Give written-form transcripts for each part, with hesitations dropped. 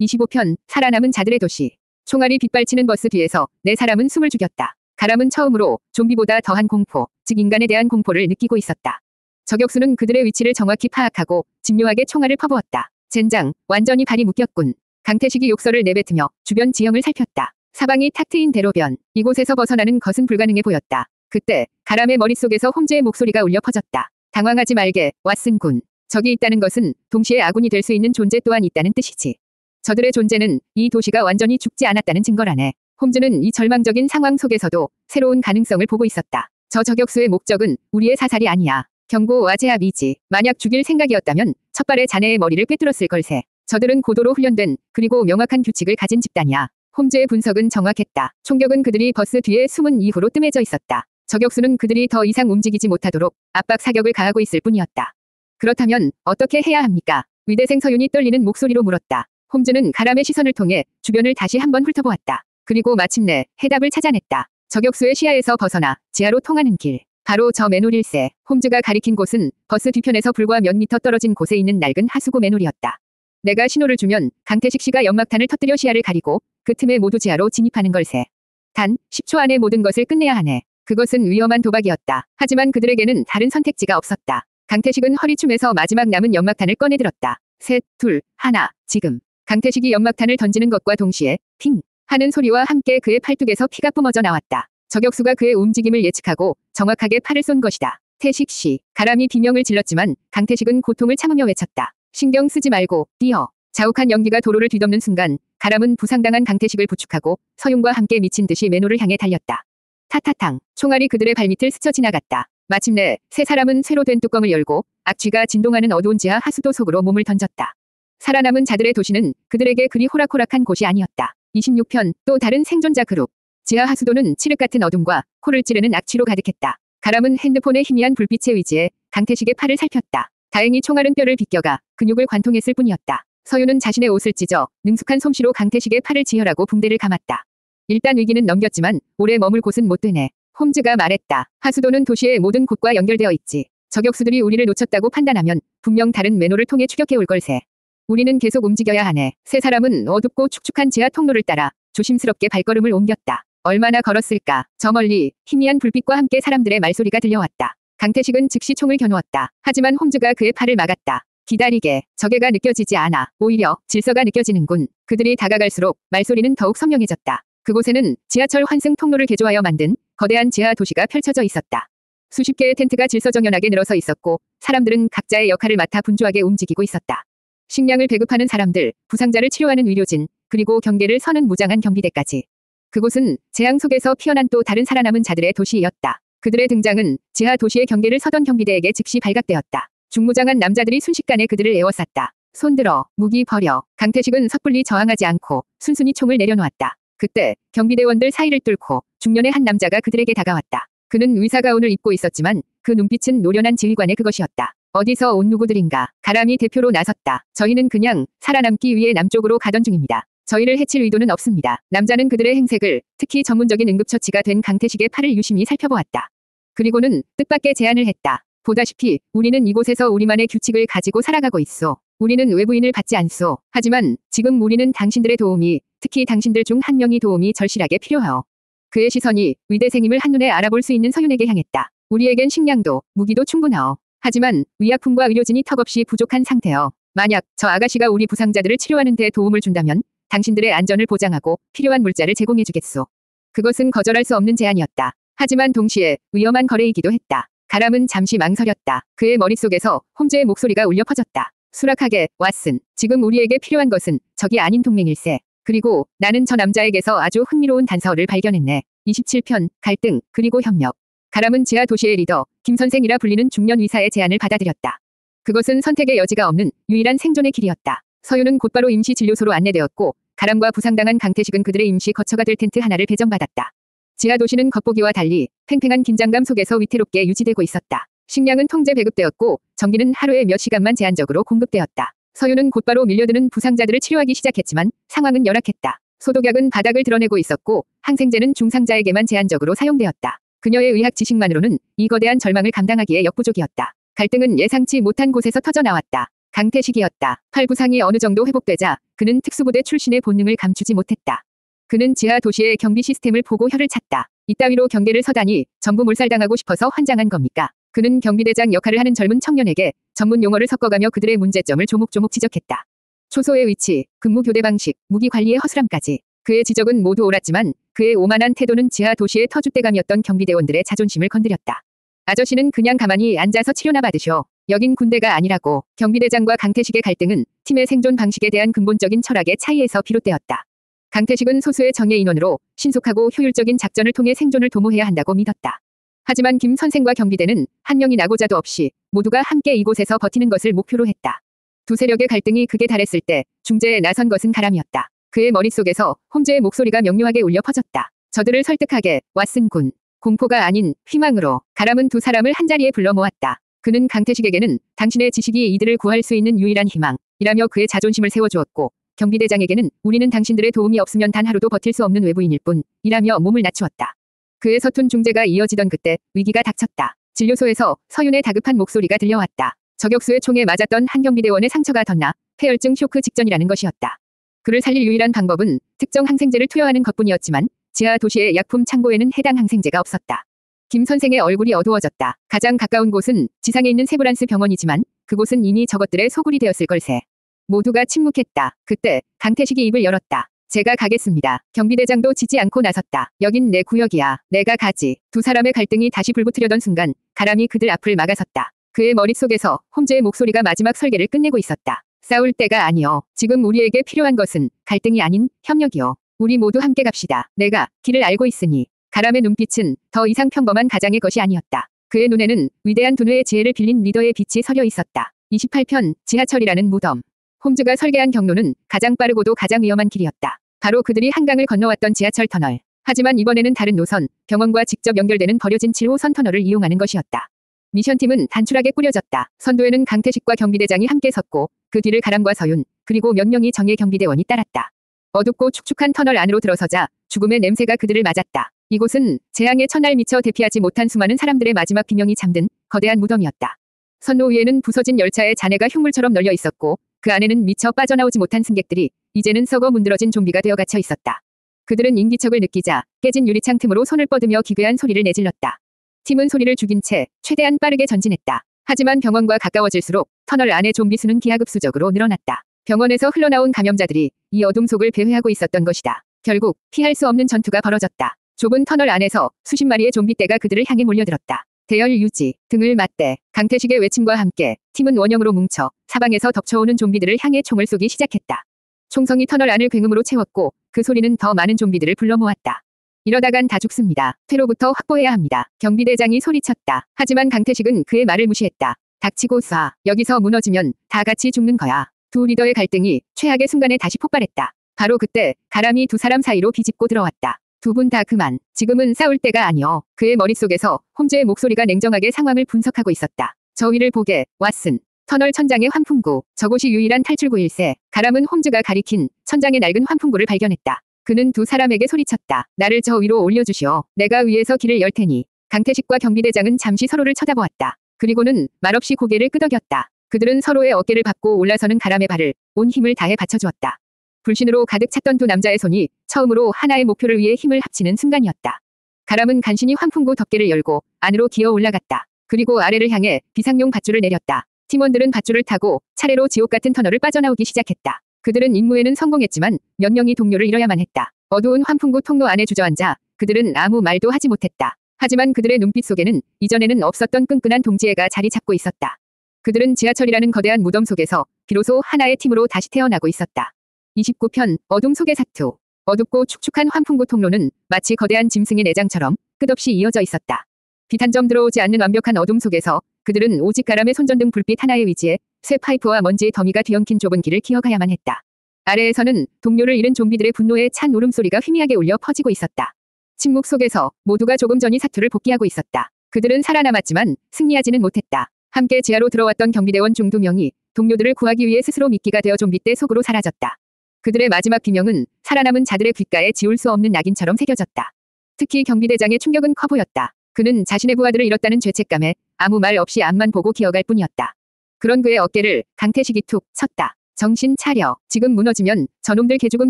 25편 살아남은 자들의 도시. 총알이 빗발치는 버스 뒤에서 4사람은 숨을 죽였다. 가람은 처음으로 좀비보다 더한 공포, 즉 인간에 대한 공포를 느끼고 있었다. 저격수는 그들의 위치를 정확히 파악하고 집요하게 총알을 퍼부었다. 젠장, 완전히 발이 묶였군. 강태식이 욕설을 내뱉으며 주변 지형을 살폈다. 사방이 탁 트인 대로변, 이곳에서 벗어나는 것은 불가능해 보였다. 그때 가람의 머릿속에서 홈즈의 목소리가 울려 퍼졌다. 당황하지 말게, 왓슨 군. 적이 있다는 것은 동시에 아군이 될 수 있는 존재 또한 있다는 뜻이지. 저들의 존재는 이 도시가 완전히 죽지 않았다는 증거라네. 홈즈는 이 절망적인 상황 속에서도 새로운 가능성을 보고 있었다. 저 저격수의 목적은 우리의 사살이 아니야. 경고와 제압이지. 만약 죽일 생각이었다면 첫발에 자네의 머리를 꿰뚫었을 걸세. 저들은 고도로 훈련된 그리고 명확한 규칙을 가진 집단이야. 홈즈의 분석은 정확했다. 총격은 그들이 버스 뒤에 숨은 이후로 뜸해져 있었다. 저격수는 그들이 더 이상 움직이지 못하도록 압박 사격을 가하고 있을 뿐이었다. 그렇다면 어떻게 해야 합니까? 위대생 서윤이 떨리는 목소리로 물었다. 홈즈는 가람의 시선을 통해 주변을 다시 한번 훑어보았다. 그리고 마침내 해답을 찾아냈다. 저격수의 시야에서 벗어나 지하로 통하는 길. 바로 저 맨홀일세. 홈즈가 가리킨 곳은 버스 뒤편에서 불과 몇 미터 떨어진 곳에 있는 낡은 하수구 맨홀이었다. 내가 신호를 주면 강태식 씨가 연막탄을 터뜨려 시야를 가리고 그 틈에 모두 지하로 진입하는 걸세. 단 10초 안에 모든 것을 끝내야 하네. 그것은 위험한 도박이었다. 하지만 그들에게는 다른 선택지가 없었다. 강태식은 허리춤에서 마지막 남은 연막탄을 꺼내들었다. 셋, 둘, 하나, 지금. 강태식이 연막탄을 던지는 것과 동시에 핑 하는 소리와 함께 그의 팔뚝에서 피가 뿜어져 나왔다. 저격수가 그의 움직임을 예측하고 정확하게 팔을 쏜 것이다. 태식 씨. 가람이 비명을 질렀지만 강태식은 고통을 참으며 외쳤다. 신경 쓰지 말고 뛰어. 자욱한 연기가 도로를 뒤덮는 순간 가람은 부상당한 강태식을 부축하고 서윤과 함께 미친 듯이 맨홀을 향해 달렸다. 타타탕. 총알이 그들의 발밑을 스쳐 지나갔다. 마침내 3사람은 쇠로 된 뚜껑을 열고 악취가 진동하는 어두운 지하 하수도 속으로 몸을 던졌다. 살아남은 자들의 도시는 그들에게 그리 호락호락한 곳이 아니었다. 26편 또 다른 생존자 그룹. 지하 하수도는 칠흑 같은 어둠과 코를 찌르는 악취로 가득했다. 가람은 핸드폰의 희미한 불빛에 의지해 강태식의 팔을 살폈다. 다행히 총알은 뼈를 비껴가 근육을 관통했을 뿐이었다. 서윤은 자신의 옷을 찢어 능숙한 솜씨로 강태식의 팔을 지혈하고 붕대를 감았다. 일단 위기는 넘겼지만 오래 머물 곳은 못 되네. 홈즈가 말했다. 하수도는 도시의 모든 곳과 연결되어 있지. 저격수들이 우리를 놓쳤다고 판단하면 분명 다른 맨홀을 통해 추격해 올 걸세. 우리는 계속 움직여야 하네. 3사람은 어둡고 축축한 지하 통로를 따라 조심스럽게 발걸음을 옮겼다. 얼마나 걸었을까. 저 멀리 희미한 불빛과 함께 사람들의 말소리가 들려왔다. 강태식은 즉시 총을 겨누었다. 하지만 홈즈가 그의 팔을 막았다. 기다리게. 적애가 느껴지지 않아. 오히려 질서가 느껴지는군. 그들이 다가갈수록 말소리는 더욱 선명해졌다. 그곳에는 지하철 환승 통로를 개조하여 만든 거대한 지하 도시가 펼쳐져 있었다. 수십 개의 텐트가 질서정연하게 늘어서 있었고 사람들은 각자의 역할을 맡아 분주하게 움직이고 있었다. 식량을 배급하는 사람들, 부상자를 치료하는 의료진, 그리고 경계를 서는 무장한 경비대까지. 그곳은 재앙 속에서 피어난 또 다른 살아남은 자들의 도시였다. 그들의 등장은 지하 도시의 경계를 서던 경비대에게 즉시 발각되었다. 중무장한 남자들이 순식간에 그들을 에워쌌다. 손들어, 무기 버려. 강태식은 섣불리 저항하지 않고 순순히 총을 내려놓았다. 그때 경비대원들 사이를 뚫고 중년의 한 남자가 그들에게 다가왔다. 그는 의사가운을 입고 있었지만 그 눈빛은 노련한 지휘관의 그것이었다. 어디서 온 누구들인가. 가람이 대표로 나섰다. 저희는 그냥 살아남기 위해 남쪽으로 가던 중입니다. 저희를 해칠 의도는 없습니다. 남자는 그들의 행색을, 특히 전문적인 응급처치가 된 강태식의 팔을 유심히 살펴보았다. 그리고는 뜻밖의 제안을 했다. 보다시피 우리는 이곳에서 우리만의 규칙을 가지고 살아가고 있소. 우리는 외부인을 받지 않소. 하지만 지금 우리는 당신들의 도움이, 특히 당신들 중 한 명이 도움이 절실하게 필요하오. 그의 시선이 위대생임을 한눈에 알아볼 수 있는 서윤에게 향했다. 우리에겐 식량도 무기도 충분하오. 하지만 의약품과 의료진이 턱없이 부족한 상태여. 만약 저 아가씨가 우리 부상자들을 치료하는 데 도움을 준다면 당신들의 안전을 보장하고 필요한 물자를 제공해주겠소. 그것은 거절할 수 없는 제안이었다. 하지만 동시에 위험한 거래이기도 했다. 가람은 잠시 망설였다. 그의 머릿속에서 홈즈의 목소리가 울려 퍼졌다. 수락하게, 왓슨. 지금 우리에게 필요한 것은 적이 아닌 동맹일세. 그리고 나는 저 남자에게서 아주 흥미로운 단서를 발견했네. 27편, 갈등, 그리고 협력. 가람은 지하 도시의 리더, 김 선생이라 불리는 중년 의사의 제안을 받아들였다. 그것은 선택의 여지가 없는 유일한 생존의 길이었다. 서윤은 곧바로 임시 진료소로 안내되었고 가람과 부상당한 강태식은 그들의 임시 거처가 될 텐트 하나를 배정받았다. 지하 도시는 겉보기와 달리 팽팽한 긴장감 속에서 위태롭게 유지되고 있었다. 식량은 통제 배급되었고 전기는 하루에 몇 시간만 제한적으로 공급되었다. 서윤은 곧바로 밀려드는 부상자들을 치료하기 시작했지만 상황은 열악했다. 소독약은 바닥을 드러내고 있었고 항생제는 중상자에게만 제한적으로 사용되었다. 그녀의 의학 지식만으로는 이 거대한 절망을 감당하기에 역부족이었다. 갈등은 예상치 못한 곳에서 터져나왔다. 강태식이었다. 팔 부상이 어느 정도 회복되자 그는 특수부대 출신의 본능을 감추지 못했다. 그는 지하 도시의 경비 시스템을 보고 혀를 찼다. 이따위로 경계를 서다니 전부 몰살당하고 싶어서 환장한 겁니까? 그는 경비대장 역할을 하는 젊은 청년에게 전문 용어를 섞어가며 그들의 문제점을 조목조목 지적했다. 초소의 위치, 근무 교대 방식, 무기 관리의 허술함까지. 그의 지적은 모두 옳았지만 그의 오만한 태도는 지하 도시의 터줏대감이었던 경비대원들의 자존심을 건드렸다. 아저씨는 그냥 가만히 앉아서 치료나 받으셔. 여긴 군대가 아니라고. 경비대장과 강태식의 갈등은 팀의 생존 방식에 대한 근본적인 철학의 차이에서 비롯되었다. 강태식은 소수의 정예 인원으로 신속하고 효율적인 작전을 통해 생존을 도모해야 한다고 믿었다. 하지만 김 선생과 경비대는 한 명이 나고자도 없이 모두가 함께 이곳에서 버티는 것을 목표로 했다. 두 세력의 갈등이 극에 달했을 때 중재에 나선 것은 가람이었다. 그의 머릿속에서 홈즈의 목소리가 명료하게 울려 퍼졌다. 저들을 설득하게, 왓슨 군. 공포가 아닌 희망으로. 가람은 두 사람을 한자리에 불러 모았다. 그는 강태식에게는 당신의 지식이 이들을 구할 수 있는 유일한 희망이라며 그의 자존심을 세워주었고, 경비대장에게는 우리는 당신들의 도움이 없으면 단 하루도 버틸 수 없는 외부인일 뿐이라며 몸을 낮추었다. 그의 서툰 중재가 이어지던 그때 위기가 닥쳤다. 진료소에서 서윤의 다급한 목소리가 들려왔다. 저격수의 총에 맞았던 한 경비대원의 상처가 덧나 폐혈증 쇼크 직전이라는 것이었다. 그를 살릴 유일한 방법은 특정 항생제를 투여하는 것뿐이었지만 지하 도시의 약품 창고에는 해당 항생제가 없었다. 김 선생의 얼굴이 어두워졌다. 가장 가까운 곳은 지상에 있는 세브란스 병원이지만 그곳은 이미 저것들의 소굴이 되었을 걸세. 모두가 침묵했다. 그때 강태식이 입을 열었다. 제가 가겠습니다. 경비대장도 지지 않고 나섰다. 여긴 내 구역이야. 내가 가지. 두 사람의 갈등이 다시 불붙으려던 순간 가람이 그들 앞을 막아섰다. 그의 머릿속에서 홈즈의 목소리가 마지막 설계를 끝내고 있었다. 싸울 때가 아니요. 지금 우리에게 필요한 것은 갈등이 아닌 협력이요. 우리 모두 함께 갑시다. 내가 길을 알고 있으니. 가람의 눈빛은 더 이상 평범한 가장의 것이 아니었다. 그의 눈에는 위대한 두뇌의 지혜를 빌린 리더의 빛이 서려 있었다. 28편 지하철이라는 무덤. 홈즈가 설계한 경로는 가장 빠르고도 가장 위험한 길이었다. 바로 그들이 한강을 건너왔던 지하철 터널. 하지만 이번에는 다른 노선, 병원과 직접 연결되는 버려진 7호선 터널을 이용하는 것이었다. 미션팀은 단출하게 꾸려졌다. 선두에는 강태식과 경비대장이 함께 섰고 그 뒤를 가람과 서윤, 그리고 몇 명의 정예 경비대원이 따랐다. 어둡고 축축한 터널 안으로 들어서자 죽음의 냄새가 그들을 맞았다. 이곳은 재앙의 첫날 미처 대피하지 못한 수많은 사람들의 마지막 비명이 잠든 거대한 무덤이었다. 선로 위에는 부서진 열차의 잔해가 흉물처럼 널려 있었고 그 안에는 미처 빠져나오지 못한 승객들이 이제는 썩어 문드러진 좀비가 되어 갇혀 있었다. 그들은 인기척을 느끼자 깨진 유리창 틈으로 손을 뻗으며 기괴한 소리를 내질렀다. 팀은 소리를 죽인 채 최대한 빠르게 전진했다. 하지만 병원과 가까워질수록 터널 안의 좀비 수는 기하급수적으로 늘어났다. 병원에서 흘러나온 감염자들이 이 어둠 속을 배회하고 있었던 것이다. 결국 피할 수 없는 전투가 벌어졌다. 좁은 터널 안에서 수십 마리의 좀비떼가 그들을 향해 몰려들었다. 대열 유지, 등을 맞대, 강태식의 외침과 함께 팀은 원형으로 뭉쳐 사방에서 덮쳐오는 좀비들을 향해 총을 쏘기 시작했다. 총성이 터널 안을 굉음으로 채웠고 그 소리는 더 많은 좀비들을 불러 모았다. 이러다간 다 죽습니다. 퇴로부터 확보해야 합니다. 경비대장이 소리쳤다. 하지만 강태식은 그의 말을 무시했다. 닥치고 쏴. 여기서 무너지면 다 같이 죽는 거야. 두 리더의 갈등이 최악의 순간에 다시 폭발했다. 바로 그때 가람이 두 사람 사이로 비집고 들어왔다. 두 분 다 그만. 지금은 싸울 때가 아니여. 그의 머릿속에서 홈즈의 목소리가 냉정하게 상황을 분석하고 있었다. 저 위를 보게, 왓슨. 터널 천장의 환풍구. 저곳이 유일한 탈출구일세. 가람은 홈즈가 가리킨 천장의 낡은 환풍구를 발견했다. 그는 두 사람에게 소리쳤다. 나를 저 위로 올려주시오. 내가 위에서 길을 열 테니. 강태식과 경비대장은 잠시 서로를 쳐다보았다. 그리고는 말없이 고개를 끄덕였다. 그들은 서로의 어깨를 밟고 올라서는 가람의 발을 온 힘을 다해 받쳐주었다. 불신으로 가득 찼던 두 남자의 손이 처음으로 하나의 목표를 위해 힘을 합치는 순간이었다. 가람은 간신히 환풍구 덮개를 열고 안으로 기어 올라갔다. 그리고 아래를 향해 비상용 밧줄을 내렸다. 팀원들은 밧줄을 타고 차례로 지옥 같은 터널을 빠져나오기 시작했다. 그들은 임무에는 성공했지만 몇 명이 동료를 잃어야만 했다. 어두운 환풍구 통로 안에 주저앉아 그들은 아무 말도 하지 못했다. 하지만 그들의 눈빛 속에는 이전에는 없었던 끈끈한 동지애가 자리 잡고 있었다. 그들은 지하철이라는 거대한 무덤 속에서 비로소 하나의 팀으로 다시 태어나고 있었다. 29편 어둠 속의 사투. 어둡고 축축한 환풍구 통로는 마치 거대한 짐승의 내장처럼 끝없이 이어져 있었다. 빛 한 점 들어오지 않는 완벽한 어둠 속에서 그들은 오직 가람의 손전등 불빛 하나의 위치에 쇠 파이프와 먼지의 더미가 뒤엉킨 좁은 길을 기어가야만 했다. 아래에서는 동료를 잃은 좀비들의 분노에 찬 울음소리가 희미하게 울려 퍼지고 있었다. 침묵 속에서 모두가 조금 전이 사투를 복귀하고 있었다. 그들은 살아남았지만 승리하지는 못했다. 함께 지하로 들어왔던 경비대원 중 2명이 동료들을 구하기 위해 스스로 미끼가 되어 좀비떼 속으로 사라졌다. 그들의 마지막 비명은 살아남은 자들의 귓가에 지울 수 없는 낙인처럼 새겨졌다. 특히 경비대장의 충격은 커 보였다. 그는 자신의 부하들을 잃었다는 죄책감에 아무 말 없이 앞만 보고 기어갈 뿐이었다. 그런 그의 어깨를 강태식이 툭 쳤다. 정신 차려. 지금 무너지면 저놈들 개죽음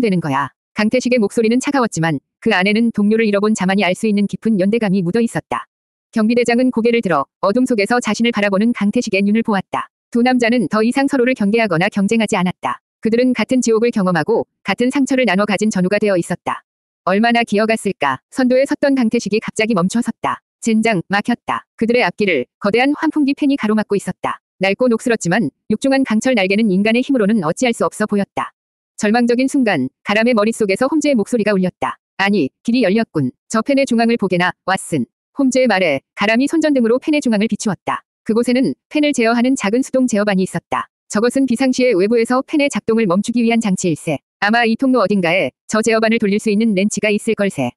되는 거야. 강태식의 목소리는 차가웠지만 그 안에는 동료를 잃어본 자만이 알 수 있는 깊은 연대감이 묻어 있었다. 경비대장은 고개를 들어 어둠 속에서 자신을 바라보는 강태식의 눈을 보았다. 두 남자는 더 이상 서로를 경계하거나 경쟁하지 않았다. 그들은 같은 지옥을 경험하고 같은 상처를 나눠 가진 전우가 되어 있었다. 얼마나 기어갔을까. 선도에 섰던 강태식이 갑자기 멈춰 섰다. 젠장 막혔다. 그들의 앞길을 거대한 환풍기 팬이 가로막고 있었다. 낡고 녹슬었지만 육중한 강철 날개는 인간의 힘으로는 어찌할 수 없어 보였다. 절망적인 순간 가람의 머릿속에서 홈즈의 목소리가 울렸다. 아니, 길이 열렸군. 저 팬의 중앙을 보게나, 왓슨. 홈즈의 말에 가람이 손전등으로 팬의 중앙을 비추었다. 그곳에는 팬을 제어하는 작은 수동 제어반이 있었다. 저것은 비상시에 외부에서 팬의 작동을 멈추기 위한 장치일세. 아마 이 통로 어딘가에 저 제어반을 돌릴 수 있는 렌치가 있을 걸세.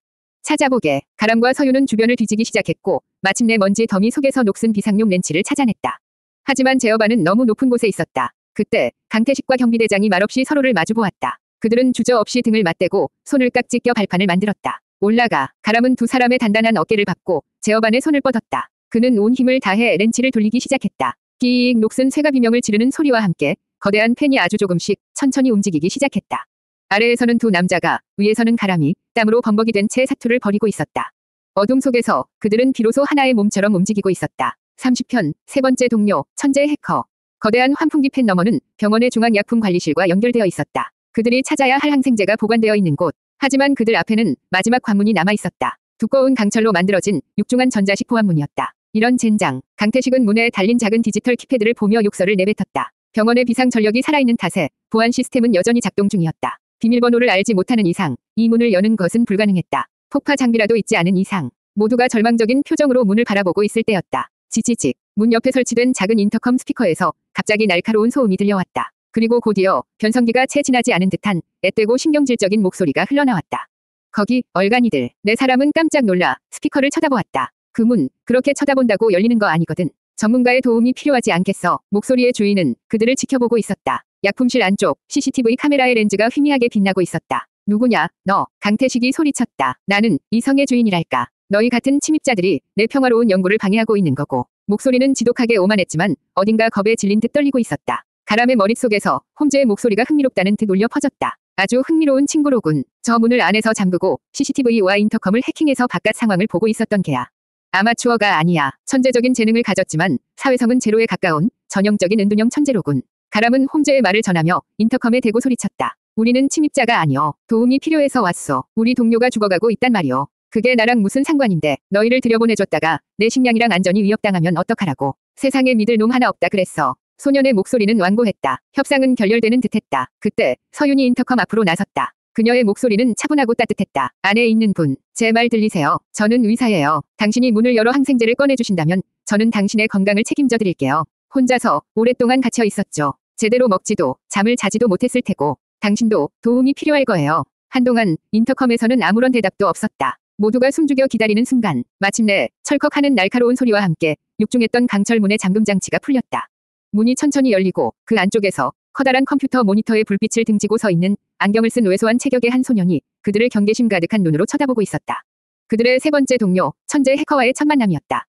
찾아보게. 가람과 서유는 주변을 뒤지기 시작했고 마침내 먼지 더미 속에서 녹슨 비상용 렌치를 찾아냈다. 하지만 제어반은 너무 높은 곳에 있었다. 그때 강태식과 경비대장이 말없이 서로를 마주보았다. 그들은 주저없이 등을 맞대고 손을 깍지 껴 발판을 만들었다. 올라가. 가람은 두 사람의 단단한 어깨를 밟고 제어반에 손을 뻗었다. 그는 온 힘을 다해 렌치를 돌리기 시작했다. 끼익 녹슨 쇠가 비명을 지르는 소리와 함께 거대한 팬이 아주 조금씩 천천히 움직이기 시작했다. 아래에서는 두 남자가, 위에서는 가람이 땀으로 범벅이 된 채 사투를 벌이고 있었다. 어둠 속에서 그들은 비로소 하나의 몸처럼 움직이고 있었다. 30편, 세 번째 동료, 천재 해커. 거대한 환풍기 팬 너머는 병원의 중앙약품관리실과 연결되어 있었다. 그들이 찾아야 할 항생제가 보관되어 있는 곳. 하지만 그들 앞에는 마지막 관문이 남아 있었다. 두꺼운 강철로 만들어진 육중한 전자식 보안문이었다. 이런 젠장. 강태식은 문에 달린 작은 디지털 키패드를 보며 욕설을 내뱉었다. 병원의 비상 전력이 살아있는 탓에 보안 시스템은 여전히 작동 중이었다. 비밀번호를 알지 못하는 이상 이 문을 여는 것은 불가능했다. 폭파 장비라도 있지 않은 이상. 모두가 절망적인 표정으로 문을 바라보고 있을 때였다. 지지직. 문 옆에 설치된 작은 인터컴 스피커에서 갑자기 날카로운 소음이 들려왔다. 그리고 곧이어 변성기가 채 지나지 않은 듯한 앳되고 신경질적인 목소리가 흘러나왔다. 거기 얼간이들. 내 사람은 깜짝 놀라 스피커를 쳐다보았다. 그 문 그렇게 쳐다본다고 열리는 거 아니거든. 전문가의 도움이 필요하지 않겠어. 목소리의 주인은 그들을 지켜보고 있었다. 약품실 안쪽 CCTV 카메라의 렌즈가 희미하게 빛나고 있었다. 누구냐? 너. 강태식이 소리쳤다. 나는 이성의 주인이랄까. 너희 같은 침입자들이 내 평화로운 연구를 방해하고 있는 거고. 목소리는 지독하게 오만했지만 어딘가 겁에 질린 듯 떨리고 있었다. 가람의 머릿속에서 홈즈의 목소리가 흥미롭다는 듯 울려 퍼졌다. 아주 흥미로운 친구로군. 저 문을 안에서 잠그고 CCTV와 인터컴을 해킹해서 바깥 상황을 보고 있었던 걔야. 아마추어가 아니야. 천재적인 재능을 가졌지만 사회성은 제로에 가까운 전형적인 은둔형 천재로군. 가람은 홈즈의 말을 전하며 인터컴에 대고 소리쳤다. 우리는 침입자가 아니여. 도움이 필요해서 왔소. 우리 동료가 죽어가고 있단 말이오. 그게 나랑 무슨 상관인데. 너희를 들여보내줬다가 내 식량이랑 안전이 위협당하면 어떡하라고. 세상에 믿을 놈 하나 없다 그랬어. 소년의 목소리는 완고했다. 협상은 결렬되는 듯했다. 그때 서윤이 인터컴 앞으로 나섰다. 그녀의 목소리는 차분하고 따뜻했다. 안에 있는 분, 제 말 들리세요? 저는 의사예요. 당신이 문을 열어 항생제를 꺼내주신다면 저는 당신의 건강을 책임져 드릴게요. 혼자서 오랫동안 갇혀 있었죠. 제대로 먹지도 잠을 자지도 못했을 테고 당신도 도움이 필요할 거예요. 한동안 인터컴에서는 아무런 대답도 없었다. 모두가 숨죽여 기다리는 순간 마침내 철컥하는 날카로운 소리와 함께 육중했던 강철 문의 잠금 장치가 풀렸다. 문이 천천히 열리고 그 안쪽에서 커다란 컴퓨터 모니터에 불빛을 등지고 서 있는 안경을 쓴 왜소한 체격의 한 소년이 그들을 경계심 가득한 눈으로 쳐다보고 있었다. 그들의 세 번째 동료, 천재 해커와의 첫 만남이었다.